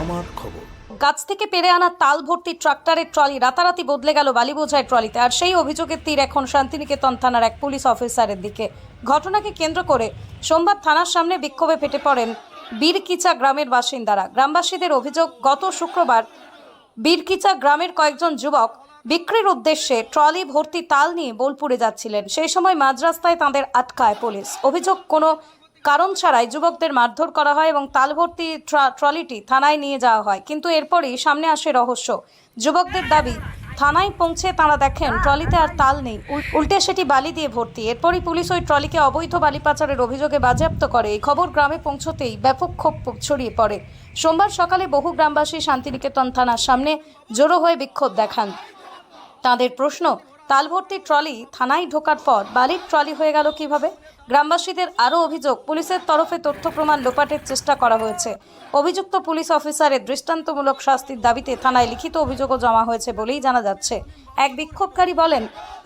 আমার খবর। গাছ থেকে পেরে আনা তাল ভর্তি ট্রাক্টরের ট্রলি রাতারাতি বদলে গেল বালি বোঝাই ট্রলিতে। আর সেই অভিযোগের তীর এখন শান্তিনিকেতন থানার এক পুলিশ অফিসারের দিকে। ঘটনাকে কেন্দ্র করে সোমবার থানার সামনে বিক্ষোভে ফেটে পড়েন বীরকিচা গ্রামের বাসিন্দারা। গ্রামবাসীদের অভিযোগ, গত শুক্রবার বীরকিচা গ্রামের কয়েকজন যুবক বিক্রির উদ্দেশ্যে ট্রলি ভর্তি তাল নিয়ে বোলপুরে যাচ্ছিলেন। সেই সময় মাঝ রাস্তায় তাঁদের আটকায় পুলিশ। অভিযোগ, কোনো কারণ ছাড়াই যুবকদের মারধর করা হয় এবং তাল ভর্তি ট্রলিটি থানায় নিয়ে যাওয়া হয়। কিন্তু এরপরই সামনে আসে রহস্য। যুবকদের দাবি, থানায় পৌঁছে তাঁরা দেখেন ট্রলিতে আর তাল নেই, উল্টে সেটি বালি দিয়ে ভর্তি। এরপরই পুলিশ ওই ট্রলিকে অবৈধ বালি পাচারের অভিযোগে বাজেয়াপ্ত করে। এই খবর গ্রামে পৌঁছতেই ব্যাপক ক্ষোভ ছড়িয়ে পড়ে। সোমবার সকালে বহু গ্রামবাসী শান্তিনিকেতন থানার সামনে জড়ো হয়ে বিক্ষোভ দেখান। তাদের প্রশ্ন, তাল ভর্তি ট্রলি থানায় ঢোকার পর বালির ট্রলি হয়ে গেল কিভাবে? গ্রামবাসীদের আরও অভিযোগ, পুলিশের তরফে তথ্য প্রমাণ লোপাটের চেষ্টা করা হয়েছে। অভিযুক্ত পুলিশ অফিসারের দৃষ্টান্তমূলক শাস্তির দাবিতে থানায় লিখিত অভিযোগও জমা হয়েছে বলেই জানা যাচ্ছে। এক বিক্ষোভকারী বলেন,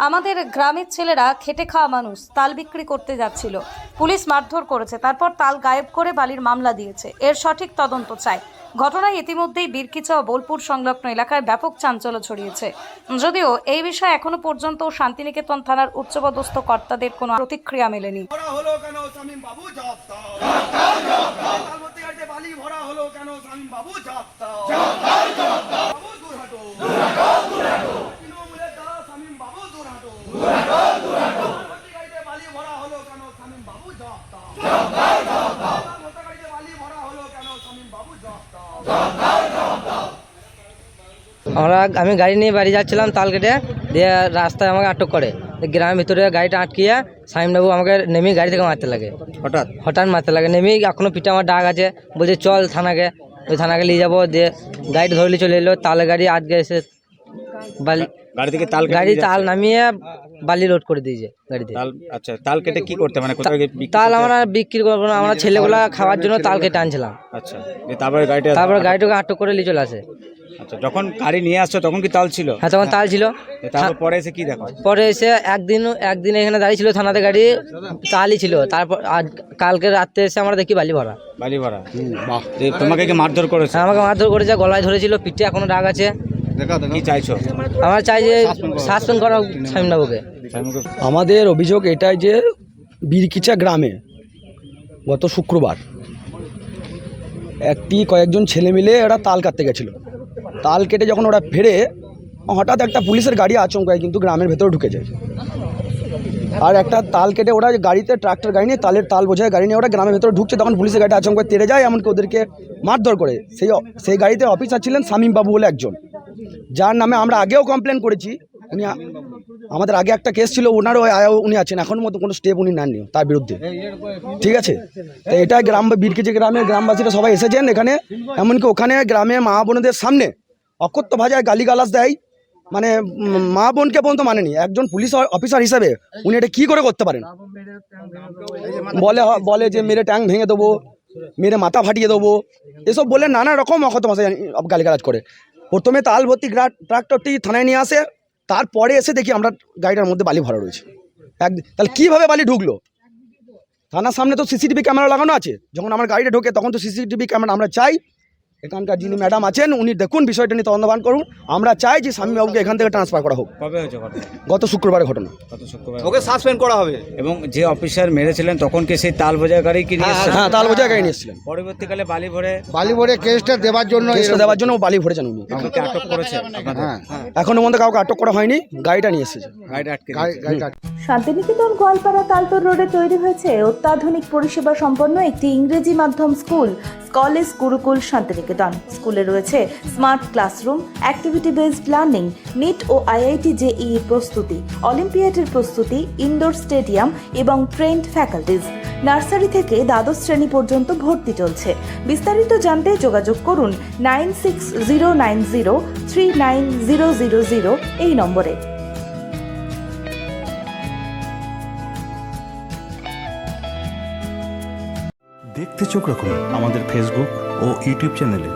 আমাদের গ্রামের ছেলেরা খেটে খাওয়া মানুষ, তাল বিক্রি করতে যাচ্ছিল, পুলিশ মারধর করেছে, তারপর তাল গায়েব করে বালির মামলা দিয়েছে। এর সঠিক তদন্ত চাই। ঘটনায় ইতিমধ্যেই বীরকিচা ও বোলপুর সংলগ্ন এলাকায় ব্যাপক চাঞ্চল্য ছড়িয়েছে। যদিও এই বিষয়ে এখনো পর্যন্ত শান্তিনিকেতন থানার উচ্চপদস্থ কর্তাদের কোনো প্রতিক্রিয়া মেলেনি। আমি গাড়ি নিয়ে বাড়ি যাচ্ছিলাম তাল কেটে, দিয়ে রাস্তায় আমাকে আটক করে। গ্রামের ভিতরে গাড়িটা আটকিয়ে সাইমবাবু আমাকে নেমে গাড়ি থেকে মারতে লাগে। হঠাৎ মারতে লাগে। নেমেই এখনো পিঠে আমার ডাক আছে, বলছে চল থানাকে, ওই থানাকে নিয়ে যাবো। দিয়ে গাড়িটা ধরলে চলে এলো। তালে গাড়ি আজকে এসে গাড়ি তাল নামিয়ে বালি লোড করে দিয়েছে গাড়িতে। আচ্ছা, তাল কেটে কি করতে, মানে তাল আমরা বিক্রি করবো না, আমরা ছেলেগুলা খাওয়ার জন্য তাল কেটে আনছিলাম। আচ্ছা, তারপরে গাড়িটাকে আটক করে নিয়ে চলে আসে। আচ্ছা, যখন গাড়ি নিয়ে আসছো তখন কি তাল ছিল? হ্যাঁ, তখন তাল ছিল। তারপর পরে এসে কি দেখো? পরে এসে একদিন এখানে দাঁড়িয়ে ছিল থানাতে, গাড়ি তালই ছিল। তারপর কালকে রাত্রে এসে আমরা দেখি বালি ভরা। তোমাকে কি মারধর করেছে? আমাকে মারধর করেছে, গলায় ধরেছিল, পিঠে এখনো দাগ আছে। কি চাইছো? আমরা চাই যে শাসন করা সাইমবাবুকে। আমাদের অভিযোগ এটাই যে বীরকিচা গ্রামে গত শুক্রবার কয়েকজন ছেলে মিলে ওরা তাল কাটতে গেছিলো। তাল কেটে যখন ওরা ফেরে, হঠাৎ একটা পুলিশের গাড়ি আচমকায় কিন্তু গ্রামের ভেতরে ঢুকে যায়। আর একটা তাল কেটে ওরা গাড়িতে ট্রাক্টর গাড়ি নিয়ে তাল বোঝায় গাড়ি নিয়ে ওরা গ্রামের ভেতরে ঢুকছে, তখন পুলিশের গাড়িটা আচমকায় তেড়ে যায়, এমনকি ওদেরকে মারধর করে। সেই গাড়িতে অফিসার ছিলেন শামীমবাবু বলে একজন, যার নামে আমরা আগেও কমপ্লেন করেছি। উনি আমাদের আগে একটা কেস ছিল, উনি আছেন এখন মতো কোনো স্টেপ উনি নেননি তার বিরুদ্ধে। ঠিক আছে, তো এটা বীরকিচা গ্রামের গ্রামবাসীরা সবাই এসেছেন এখানে। এমনকি ওখানে গ্রামের মা বোনদের সামনে অকথ্য ভাষায় গালিগালাজ দেয়, মানে মা বোনকে পর্যন্ত মানেনি। একজন পুলিশ অফিসার হিসেবে উনি এটা কী করে করতে পারেন? বলে যে মেরে ট্যাঙ্ক ভেঙে দেবো, মেরে মাথা ফাটিয়ে দেবো, এসব বলে নানা রকম অকথ্য ভাষায় গালিগালাজ করে। প্রথমে তাল ভর্তি ট্রাক্টরটি থানায় নিয়ে আসে, তারপরে এসে দেখি আমরা গাড়িটার মধ্যে বালি ভরা রয়েছে। তাহলে কীভাবে বালি ঢুকলো? থানার সামনে তো সিসিটিভি ক্যামেরা লাগানো আছে, যখন আমার গাড়িটা ঢোকে তখন তো সিসিটিভি ক্যামেরা আমরা চাই। এখানকার যিনি ম্যাডাম আছেন উনি দেখুন, বিষয়টা নিয়ে তদন্তবান করুন। আমরা চাই যে শামীমবাবুকে এখান থেকে ট্রান্সফার করা হোক। কবে হয়েছে ঘটনা? গত শুক্রবারের ঘটনা। ওকে সাসপেন্ড করা হবে। এবং যে অফিসার মেরেছিলেন তখন কি সেই তাল বোঝাই গাড়ি কি নিয়ে এসেছিলেন? হ্যাঁ, তাল বোঝাই গাড়ি নিয়ে এসেছিলেন। পরবর্তীকালে বালি ভরে কেসটা দেওয়ার জন্য ও বালি ভরেছেন উনি। আটক করেছে? এখনো পর্যন্ত কাউকে আটক করা হয়নি, গাড়িটা নিয়ে এসেছে। শান্তিনিকেতন গোয়ালপাড়া তালতর রোডে তৈরি হয়েছে অত্যাধুনিক পরিষেবা সম্পন্ন একটি ইংরেজি মাধ্যম স্কুল, কলেজ গুরুকুল শান্তিনিকেতন। স্কুলে রয়েছে smart classroom, activity based learning, NEET ও আইআইটি জেইই প্রস্তুতি, অলিম্পিয়াডের প্রস্তুতি, ইনডোর স্টেডিয়াম এবং ট্রেন্ড ফ্যাকাল্টিজ। নার্সারি থেকে দ্বাদশ শ্রেণী পর্যন্ত ভর্তি চলছে। বিস্তারিত জানতে যোগাযোগ করুন 9609039000 এই নম্বরে। দেখতে চোখ রাখুন আমাদের ফেসবুক ও ইউটিউব চ্যানেলে।